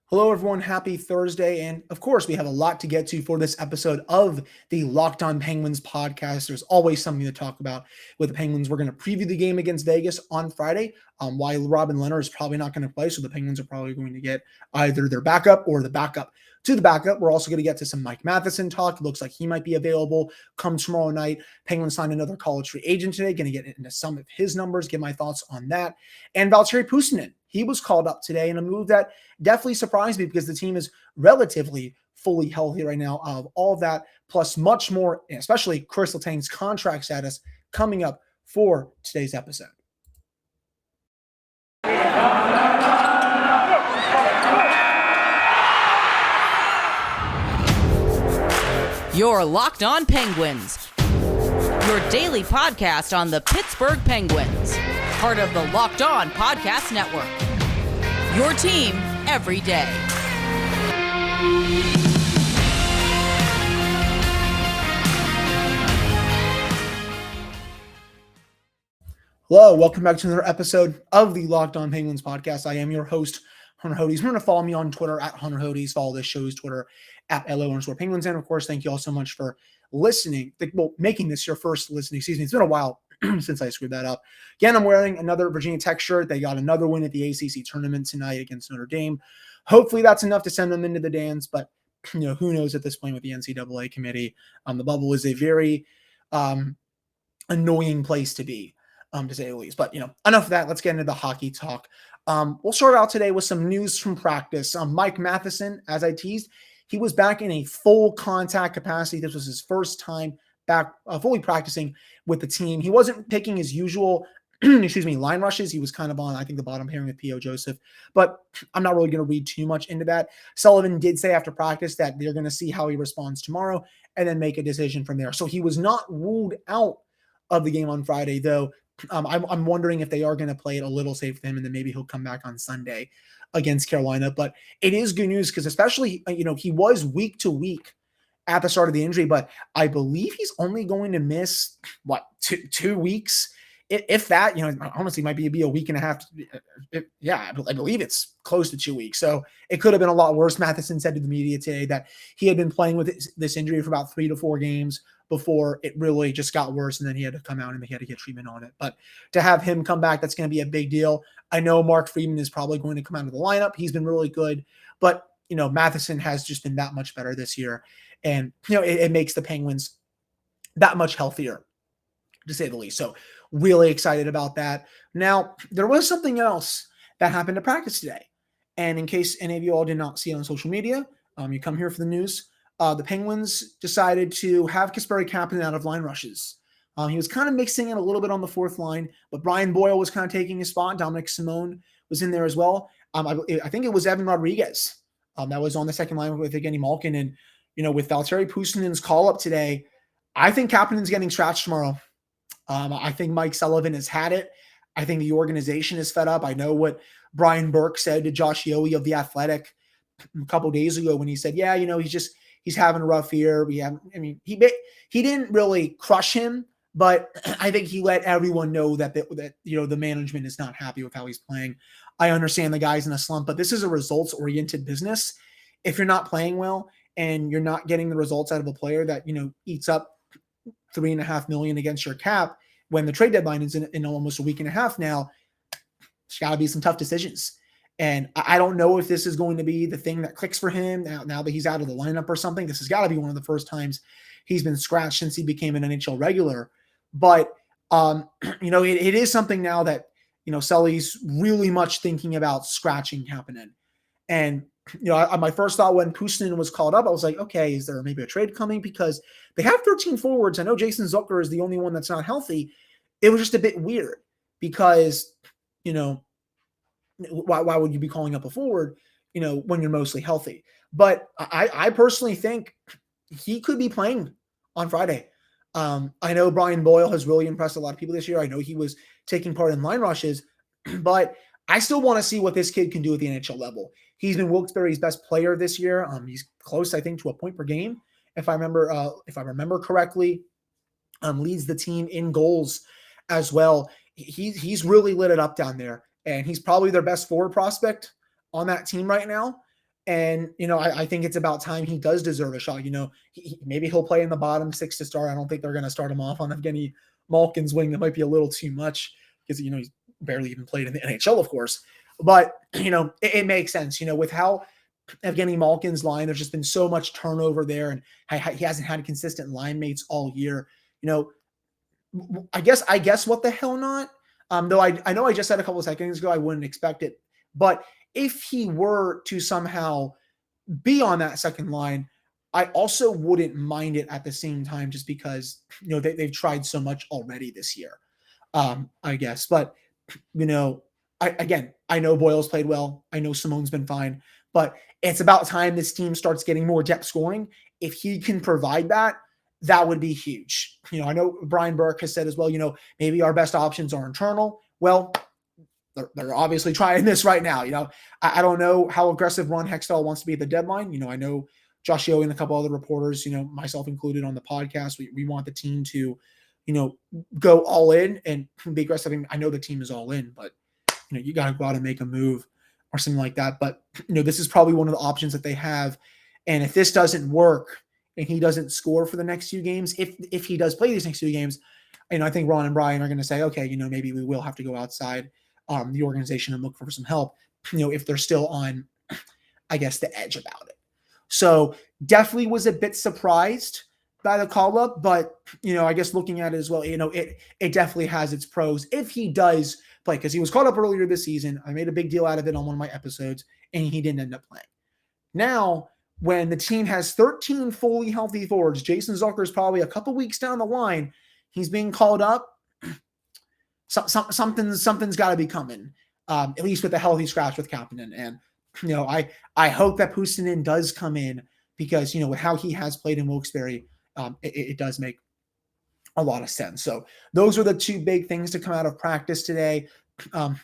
Hello, everyone. Happy Thursday. And of course, we have a lot to get to for this episode of the Locked On Penguins podcast. There's always something to talk about with the Penguins. We're going to preview the game against Vegas on Friday. While Robin Leonard is probably not going to play, so the Penguins are probably going to get either their backup or the backup to the backup. We're also going to get to some Mike Matheson talk. It looks like he might be available come tomorrow night. Penguins signed another college free agent today. Going to get into some of his numbers, get my thoughts on that. And Valtteri Puustinen, he was called up today in a move that definitely surprised me because the team is relatively fully healthy right now. Of all of that, plus much more, especially Kris Letang's contract status coming up for today's episode. You're Locked On Penguins, your daily podcast on the Pittsburgh Penguins, part of the Locked On Podcast Network, your team every day. Hello, welcome back to another episode of the Locked On Penguins podcast. I am your host, Hunter Hodes. Remember to follow me on Twitter at Hunter Hodes. Follow this show's Twitter at LO_Penguins. And of course, thank you all so much for listening. Making this your first listening season. It's been a while since I screwed that up. Again, I'm wearing another Virginia Tech shirt. They got another win at the ACC tournament tonight against Notre Dame. Hopefully that's enough to send them into the dance, but who knows at this point with the NCAA committee. The bubble is a very annoying place to be, to say the least. But enough of that. Let's get into the hockey talk. We'll start out today with some news from practice. Mike Matheson, as I teased, he was back in a full contact capacity. This was his first time back fully practicing with the team. He wasn't taking his usual, line rushes. He was kind of on, I think, the bottom pairing with P.O. Joseph. But I'm not really going to read too much into that. Sullivan did say after practice that they're going to see how he responds tomorrow and then make a decision from there. So he was not ruled out of the game on Friday, though. I'm wondering if they are going to play it a little safe for him, and then maybe he'll come back on Sunday against Carolina. But it is good news because especially, he was week to week at the start of the injury, but I believe he's only going to miss, two weeks? If that, honestly might be a week and a half. I believe it's close to 2 weeks. So it could have been a lot worse. Matheson said to the media today that he had been playing with this injury for about 3 to 4 games before it really just got worse, and then he had to come out and he had to get treatment on it. But to have him come back, that's going to be a big deal. I know Mark Friedman is probably going to come out of the lineup. He's been really good, but Matheson has just been that much better this year, and it makes the Penguins that much healthier, to say the least. So really excited about that. Now, there was something else that happened at practice today, and in case any of you all did not see it on social media, you come here for the news. The Penguins decided to have Kasperi Kapanen out of line rushes. He was kind of mixing it a little bit on the fourth line, but Brian Boyle was kind of taking his spot. Dominic Simone was in there as well. I think it was Evan Rodriguez that was on the second line with Evgeny Malkin. And, with Valtteri Puustinen's call-up today, I think Kapanen's getting scratched tomorrow. I think Mike Sullivan has had it. I think the organization is fed up. I know what Brian Burke said to Josh Yohe of The Athletic a couple days ago when he said, he's having a rough year. He didn't really crush him, but I think he let everyone know that the management is not happy with how he's playing. I understand the guy's in a slump, but this is a results-oriented business. If you're not playing well and you're not getting the results out of a player that, eats up $3.5 million against your cap when the trade deadline is in almost a week and a half now, there's got to be some tough decisions. And I don't know if this is going to be the thing that clicks for him now that he's out of the lineup or something. This has got to be one of the first times he's been scratched since he became an NHL regular. But, it is something now that, Sully's really much thinking about scratching Kapanen. And, my first thought when Puustinen was called up, I was like, okay, is there maybe a trade coming? Because they have 13 forwards. I know Jason Zucker is the only one that's not healthy. It was just a bit weird because, why would you be calling up a forward, when you're mostly healthy? But I personally think he could be playing on Friday. I know Brian Boyle has really impressed a lot of people this year. I know he was taking part in line rushes, but I still want to see what this kid can do at the NHL level. He's been Wilkes-Barre's best player this year. He's close, I think, to a point per game, if I remember correctly. Leads the team in goals as well. He's really lit it up down there, and he's probably their best forward prospect on that team right now. And, I think it's about time he does deserve a shot. Maybe he'll play in the bottom six to start. I don't think they're going to start him off on Evgeny Malkin's wing. That might be a little too much because, he's barely even played in the NHL, of course. But, it makes sense, with how Evgeny Malkin's line, there's just been so much turnover there, and he hasn't had consistent line mates all year. I guess what the hell not? Though I know I just said a couple of seconds ago I wouldn't expect it, but if he were to somehow be on that second line, I also wouldn't mind it at the same time, just because they've tried so much already this year. I guess, but I know Boyle's played well. I know Simone's been fine, but it's about time this team starts getting more depth scoring. If he can provide that, that would be huge. I know Brian Burke has said as well, maybe our best options are internal. Well, they're obviously trying this right now. I don't know how aggressive Ron Hextall wants to be at the deadline. I know Josh Yohe and a couple other reporters, myself included on the podcast, we want the team to, go all in and be aggressive. I mean, I know the team is all in, but you got to go out and make a move or something like that. But this is probably one of the options that they have. And if this doesn't work and he doesn't score for the next few games, if he does play these next few games, I think Ron and Brian are going to say, okay, maybe we will have to go outside the organization and look for some help, if they're still on, I guess, the edge about it. So definitely was a bit surprised by the call up, but, I guess looking at it as well, it definitely has its pros if he does play, because he was called up earlier this season. I made a big deal out of it on one of my episodes, and he didn't end up playing. Now, when the team has 13 fully healthy forwards, Jason Zucker is probably a couple weeks down the line. He's being called up. Something's got to be coming, at least with a healthy scratch with Kapanen. And, I hope that Puustinen does come in because, with how he has played in Wilkes-Barre, it does make a lot of sense. So those are the two big things to come out of practice today.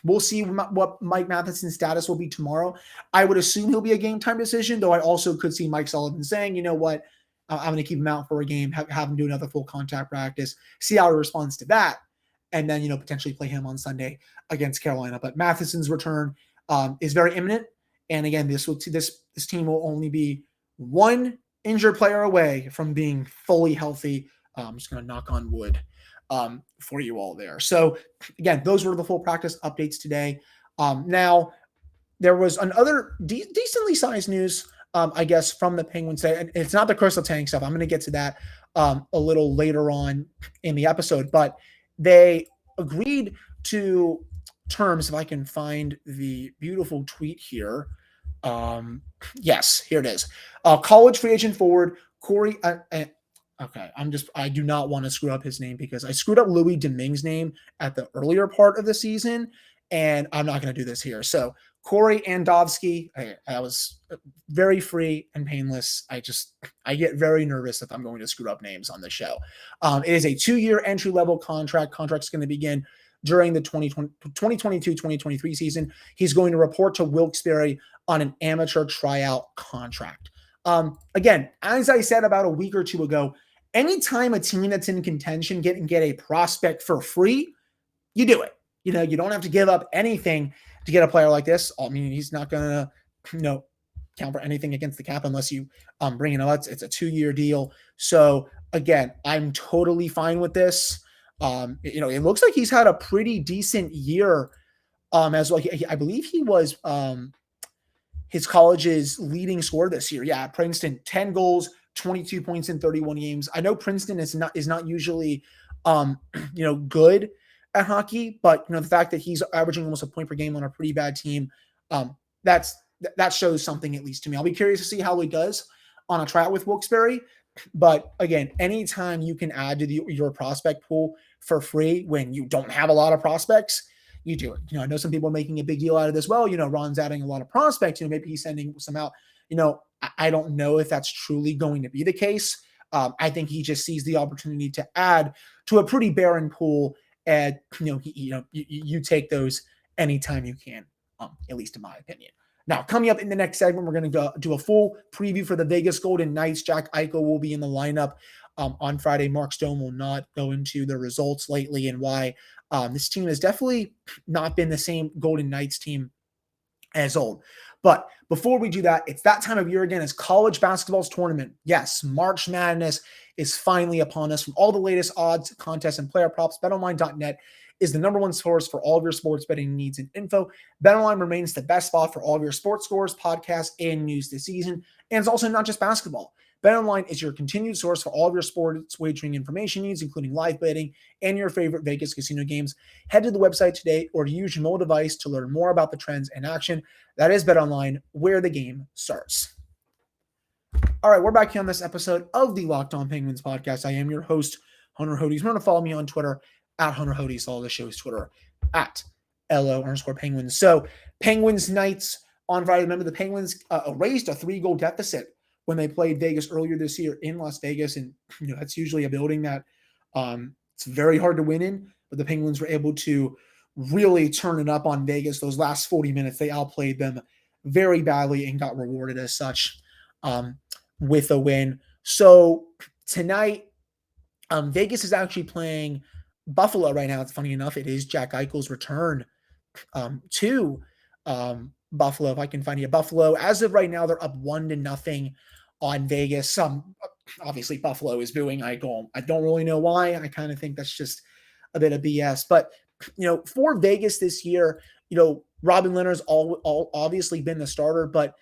We'll see what Mike Matheson's status will be tomorrow. I would assume he'll be a game time decision, though I also could see Mike Sullivan saying, you know what, I'm going to keep him out for a game, have him do another full contact practice, see how he responds to that, and then, potentially play him on Sunday against Carolina. But Matheson's return is very imminent. And again, this team will only be one injured player away from being fully healthy. I'm just going to knock on wood for you all there. So again, those were the full practice updates today. Now, there was another decently sized news, I guess, from the Penguins. And it's not the Kris Letang stuff. I'm going to get to that a little later on in the episode. But they agreed to terms, if I can find the beautiful tweet here. Yes, here it is. College free agent forward, Corey. Okay, I do not want to screw up his name because I screwed up Louis Domingue's name at the earlier part of the season, and I'm not going to do this here. So Corey Andovsky, I was very free and painless. I get very nervous if I'm going to screw up names on the show. It is a 2-year entry-level contract. Contract's going to begin during the 2022-2023 season. He's going to report to Wilkes-Barre on an amateur tryout contract. Again, as I said about a week or two ago, anytime a team that's in contention can get a prospect for free, you do it. You don't have to give up anything to get a player like this. I mean, he's not going to, count for anything against the cap unless you bring in it's a 2-year deal. So again, I'm totally fine with this. It looks like he's had a pretty decent year as well. I believe he was his college's leading scorer this year. Yeah, Princeton, 10 goals, 22 points in 31 games. I know Princeton is not usually good at hockey, but the fact that he's averaging almost a point per game on a pretty bad team, that shows something, at least to me. I'll be curious to see how he does on a tryout with Wilkes-Barre. But again, anytime you can add to your prospect pool for free when you don't have a lot of prospects, you do it. I know some people are making a big deal out of this. Well, Ron's adding a lot of prospects. Maybe he's sending some out. I don't know if that's truly going to be the case. I think he just sees the opportunity to add to a pretty barren pool, and you take those anytime you can, at least in my opinion. Now, coming up in the next segment, we're going to do a full preview for the Vegas Golden Knights. Jack Eichel will be in the lineup on Friday. Mark Stone will not go into the results lately and why this team has definitely not been the same Golden Knights team as old. But before we do that, it's that time of year again as college basketball's tournament. Yes, March Madness is finally upon us. From all the latest odds, contests, and player props, betonline.net is the number one source for all of your sports betting needs and info. BetOnline remains the best spot for all of your sports scores, podcasts, and news this season. And it's also not just basketball. BetOnline is your continued source for all of your sports wagering information needs, including live betting and your favorite Vegas casino games. Head to the website today or use your mobile device to learn more about the trends in action. That is BetOnline, where the game starts. All right, we're back here on this episode of the Locked On Penguins podcast. I am your host, Hunter Hodes. Remember to follow me on Twitter at Hunter Hodes. Follow the show's Twitter at LO_Penguins. So Penguins Knights on Friday. Remember, the Penguins erased a 3-goal deficit when they played Vegas earlier this year in Las Vegas. And that's usually a building that it's very hard to win in. But the Penguins were able to really turn it up on Vegas. Those last 40 minutes, they outplayed them very badly and got rewarded as such with a win. So tonight, Vegas is actually playing Buffalo right now. It's funny enough. It is Jack Eichel's return to Buffalo. If I can find you, Buffalo, as of right now, they're up 1-0 on Vegas. Obviously Buffalo is booing Eichel. I don't really know why. I kind of think that's just a bit of BS. But for Vegas this year, Robin Lehner's all obviously been the starter, but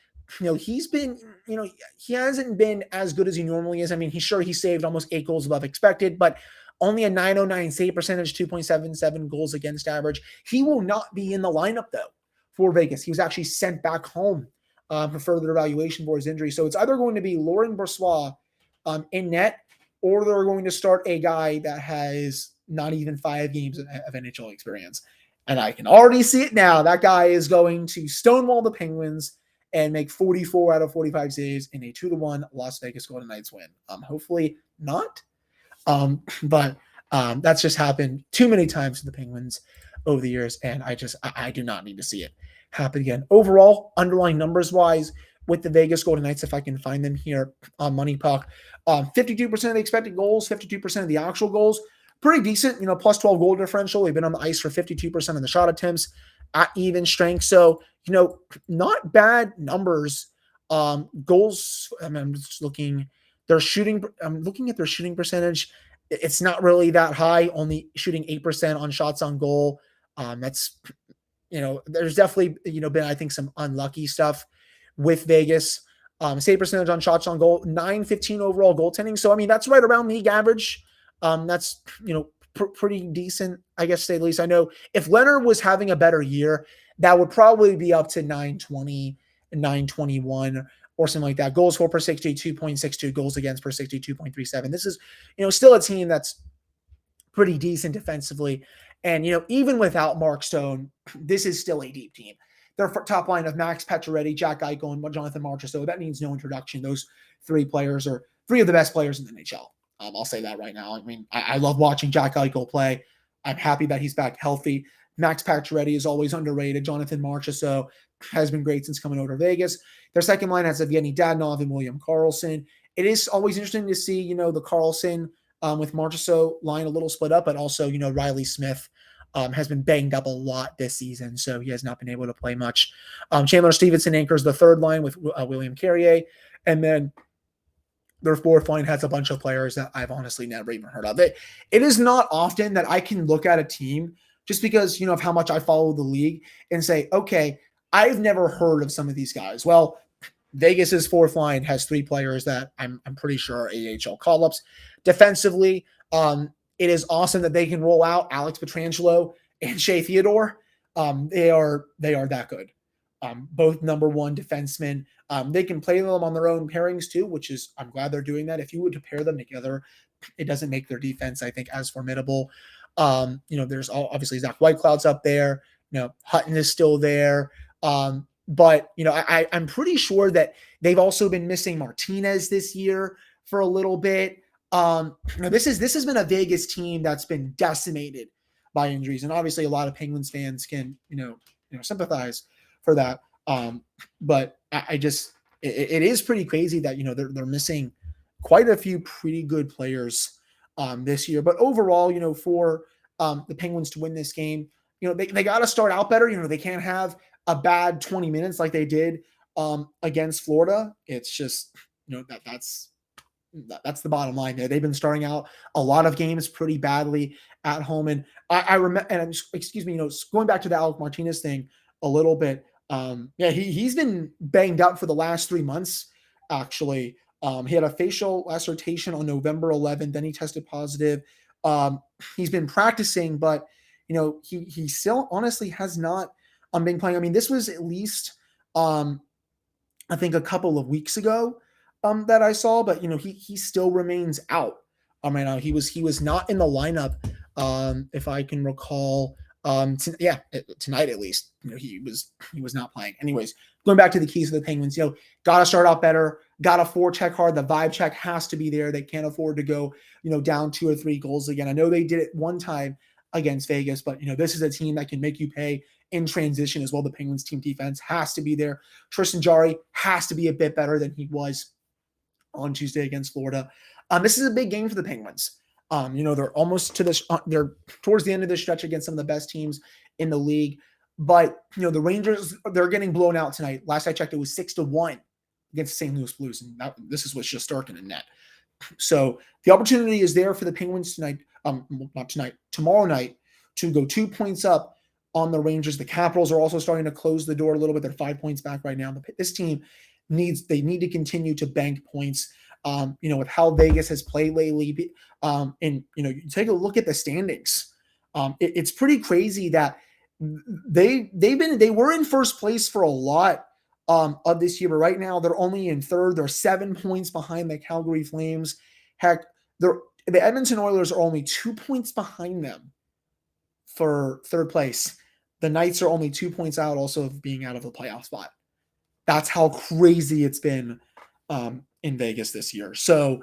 he's been, he hasn't been as good as he normally is. I mean, he saved almost 8 goals above expected, but only a .909 save percentage, 2.77 goals against average. He will not be in the lineup though for Vegas. He was actually sent back home for further evaluation for his injury. So it's either going to be Laurent Brossoit in net, or they're going to start a guy that has not even 5 games of NHL experience. And I can already see it now. That guy is going to stonewall the Penguins and make 44 out of 45 saves in a 2-1 Las Vegas Golden Knights win. Hopefully not. But that's just happened too many times to the Penguins over the years. And I do not need to see it happen again. Overall, underlying numbers wise, with the Vegas Golden Knights, if I can find them here on Money Puck, 52% of the expected goals, 52% of the actual goals, pretty decent, plus 12 goal differential. They've been on the ice for 52% of the shot attempts at even strength. So, not bad numbers. Goals, I'm just looking, I'm looking at their shooting percentage. It's not really that high, only shooting 8% on shots on goal. That's, there's definitely, been, I think, some unlucky stuff with Vegas. Save percentage on shots on goal, .915 overall goaltending. So, I mean, that's right around league average. That's, pretty decent, I guess, to say the least. I know if Leonard was having a better year, that would probably be up to .920, .921 or something like that. Goals for per 60, 2.62, goals against per 60, 2.37. This is, still a team that's pretty decent defensively. And, even without Mark Stone, this is still a deep team. Their top line of Max Pacioretty, Jack Eichel, and Jonathan Marchessault, that needs no introduction. Those 3 players are 3 of the best players in the NHL. I'll say that right now. I mean, I love watching Jack Eichel play. I'm happy that he's back healthy. Max Pacioretty is always underrated. Jonathan Marchessault has been great since coming over to Vegas. Their second line has Evgeny Dadonov and William Karlsson. It is always interesting to see, the Karlsson with Marchessault line a little split up, but also, Riley Smith has been banged up a lot this season, so he has not been able to play much. Chandler Stevenson anchors the third line with William Carrier, and then their fourth line has a bunch of players that I've honestly never even heard of. It is not often that I can look at a team just because, of how much I follow the league and say, okay, I've never heard of some of these guys. Well, Vegas's fourth line has 3 players that I'm pretty sure are AHL call-ups. Defensively, it is awesome that they can roll out Alex Pietrangelo and Shea Theodore. They are that good. Both number 1 defensemen. They can play them on their own pairings too, which is, I'm glad they're doing that. If you were to pair them together, it doesn't make their defense, I think, as formidable. There's obviously Zach Whitecloud's up there. Hutton is still there. But I'm pretty sure that they've also been missing Martinez this year for a little bit. This has been a Vegas team that's been decimated by injuries, and obviously a lot of Penguins fans can sympathize for that. But it is pretty crazy that they're missing quite a few pretty good players this year. But overall, for the Penguins to win this game, they got to start out better. They can't have a bad 20 minutes like they did against Florida. It's just, that's the bottom line there. They've been starting out a lot of games pretty badly at home. And I remember, and excuse me, going back to the Alec Martinez thing a little bit. He's been banged up for the last 3 months, actually. He had a facial laceration on November 11th. Then he tested positive. He's been practicing, but he still honestly has not been playing. I mean, this was at least I think a couple of weeks ago that I saw, but he still remains out. Right now he was not in the lineup, if I can recall. Tonight at least. He was not playing. Anyways, going back to the keys of the Penguins, got to start out better. Got to forecheck hard. The vibe check has to be there. They can't afford to go down 2 or 3 goals again. I know they did it one time against Vegas, but this is a team that can make you pay in transition as well. The Penguins team defense has to be there. Tristan Jarry has to be a bit better than he was on Tuesday against Florida. This is a big game for the Penguins. They're almost to this. They're towards the end of the stretch against some of the best teams in the league. But the Rangers, they're getting blown out tonight. Last I checked, it was 6-1 against the St. Louis Blues, and this is with Shesterkin in net. So the opportunity is there for the Penguins tonight. Not tonight, tomorrow night, to go 2 points up on the Rangers. The Capitals are also starting to close the door a little bit. They're 5 points back right now. This team need to continue to bank points. With how Vegas has played lately, and you take a look at the standings. It's pretty crazy that they were in first place for a lot of this year, but right now they're only in third. They're 7 points behind the Calgary Flames. Heck, the Edmonton Oilers are only 2 points behind them for third place. The Knights are only 2 points out, also of being out of the playoff spot. That's how crazy it's been in Vegas this year. So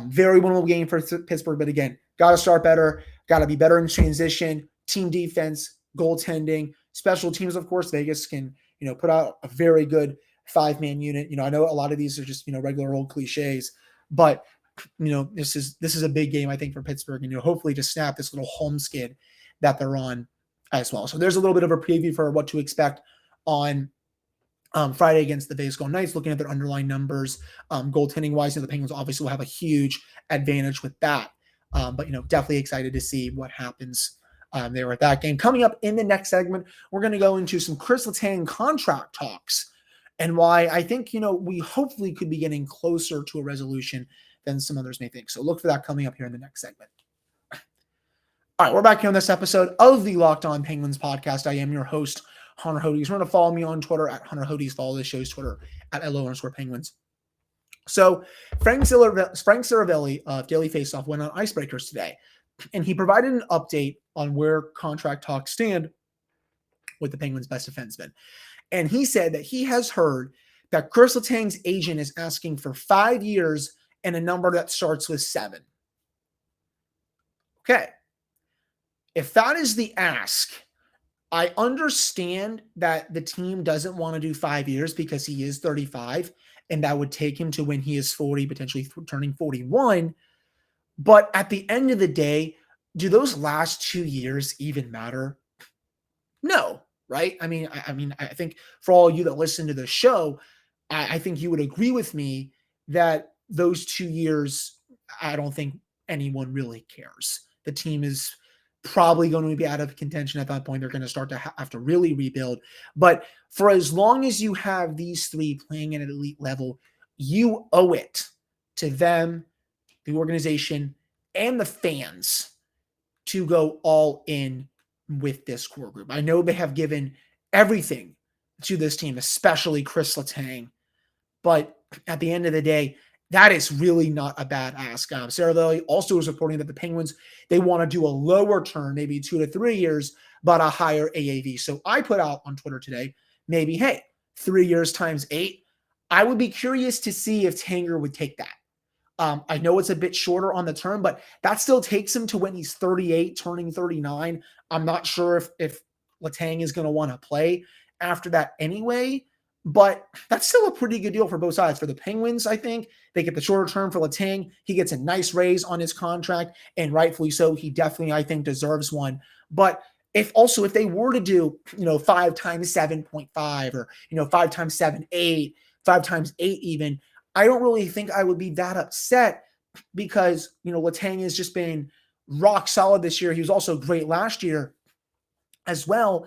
very winnable game for Pittsburgh. But again, got to start better, got to be better in transition, team defense, goaltending, special teams. Of course, Vegas can, put out a very good 5-man unit. I know a lot of these are just, regular old cliches, but this is a big game, I think, for Pittsburgh, and hopefully to snap this little home skid that they're on as well. So there's a little bit of a preview for what to expect on Friday against the Vegas Golden Knights, looking at their underlying numbers, goaltending wise. The Penguins obviously will have a huge advantage with that. But definitely excited to see what happens there at that game. Coming up in the next segment, we're going to go into some Kris Letang contract talks and why I think, we hopefully could be getting closer to a resolution than some others may think. So look for that coming up here in the next segment. All right, we're back here on this episode of the Locked On Penguins podcast. I am your host, Hunter Hodes. Remember to follow me on Twitter at Hunter Hodes. Follow the show's Twitter at @LO_Penguins. So Frank Saravelli of Daily Faceoff went on Icebreakers today, and he provided an update on where contract talks stand with the Penguins' best defenseman. And he said that he has heard that Kris Letang's agent is asking for 5 years and a number that starts with 7. Okay. If that is the ask, I understand that the team doesn't want to do 5 years because he is 35, and that would take him to when he is 40, potentially turning 41. But at the end of the day, do those last 2 years even matter? No, right? I mean, I think for all you that listen to the show, I think you would agree with me that those 2 years, I don't think anyone really cares. The team is probably going to be out of contention at that point. They're going to start to have to really rebuild. But for as long as you have these three playing at an elite level, you owe it to them, the organization, and the fans to go all in with this core group. I know they have given everything to this team, especially Kris Letang. But at the end of the day, that is really not a bad ask. Saravelli also is reporting that the Penguins, they want to do a lower term, maybe 2 to 3 years, but a higher AAV. So I put out on Twitter today, maybe, hey, 3 years times 8. I would be curious to see if Tanger would take that. I know it's a bit shorter on the term, but that still takes him to when he's 38, turning 39. I'm not sure if Letang is going to want to play after that anyway. But that's still a pretty good deal for both sides. For the Penguins, I think, they get the shorter term. For Letang, he gets a nice raise on his contract, and rightfully so. He definitely, I think, deserves one. But if they were to do, 5 times 7.5 or, 5 times 7, 8, 5 times 8 even, I don't really think I would be that upset because, Letang has just been rock solid this year. He was also great last year as well.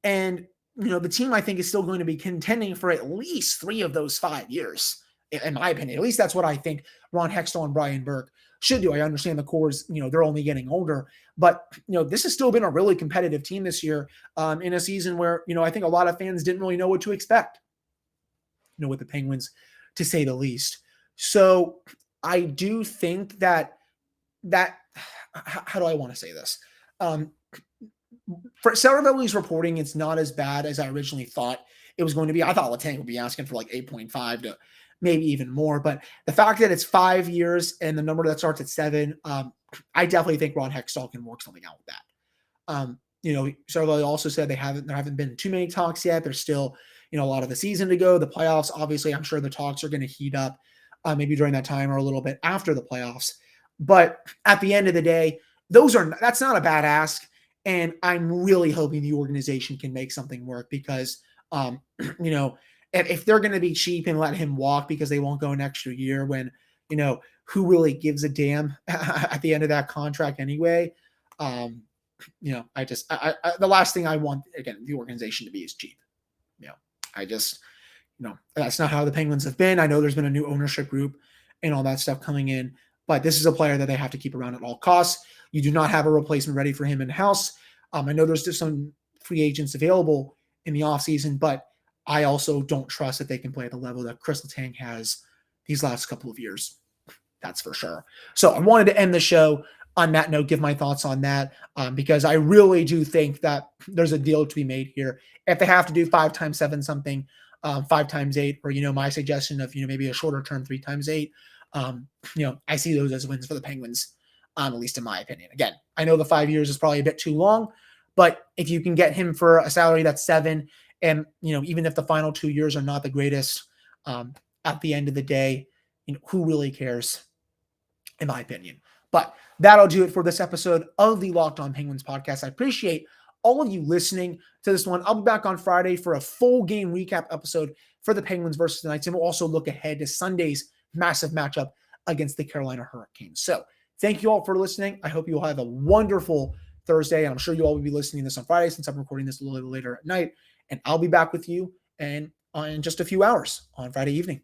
And, the team I think is still going to be contending for at least 3 of those 5 years, in my opinion. At least that's what I think Ron Hextall and Brian Burke should do. I understand the cores, they're only getting older, but, this has still been a really competitive team this year, in a season where, I think a lot of fans didn't really know what to expect, with the Penguins, to say the least. So I do think that how do I want to say this? For Saravelli's reporting, it's not as bad as I originally thought it was going to be. I thought Letang would be asking for like 8.5 to maybe even more, but the fact that it's 5 years and the number that starts at 7, I definitely think Ron Hextall can work something out with that. Saravelli also said there haven't been too many talks yet. There's still, a lot of the season to go. The playoffs, obviously, I'm sure the talks are going to heat up, maybe during that time or a little bit after the playoffs. But at the end of the day, that's not a bad ask. And I'm really hoping the organization can make something work because, if they're going to be cheap and let him walk because they won't go an extra year when, who really gives a damn at the end of that contract anyway? The last thing I want, again, the organization to be is cheap. That's not how the Penguins have been. I know there's been a new ownership group and all that stuff coming in, but this is a player that they have to keep around at all costs. You do not have a replacement ready for him in-house. I know there's just some free agents available in the offseason, but I also don't trust that they can play at the level that Kris Letang has these last couple of years. That's for sure. So I wanted to end the show on that note, give my thoughts on that, because I really do think that there's a deal to be made here. If they have to do 5 times 7 something, 5 times 8, or, my suggestion of, maybe a shorter term 3 times 8, I see those as wins for the Penguins, at least in my opinion. Again, I know the 5 years is probably a bit too long, but if you can get him for a salary that's 7, and, even if the final 2 years are not the greatest, at the end of the day, who really cares, in my opinion. But that'll do it for this episode of the Locked On Penguins podcast. I appreciate all of you listening to this one. I'll be back on Friday for a full game recap episode for the Penguins versus the Knights, and we'll also look ahead to Sunday's massive matchup against the Carolina Hurricanes. So thank you all for listening. I hope you all have a wonderful Thursday, and I'm sure you all will be listening to this on Friday since I'm recording this a little later at night, and I'll be back with you in just a few hours on Friday evening.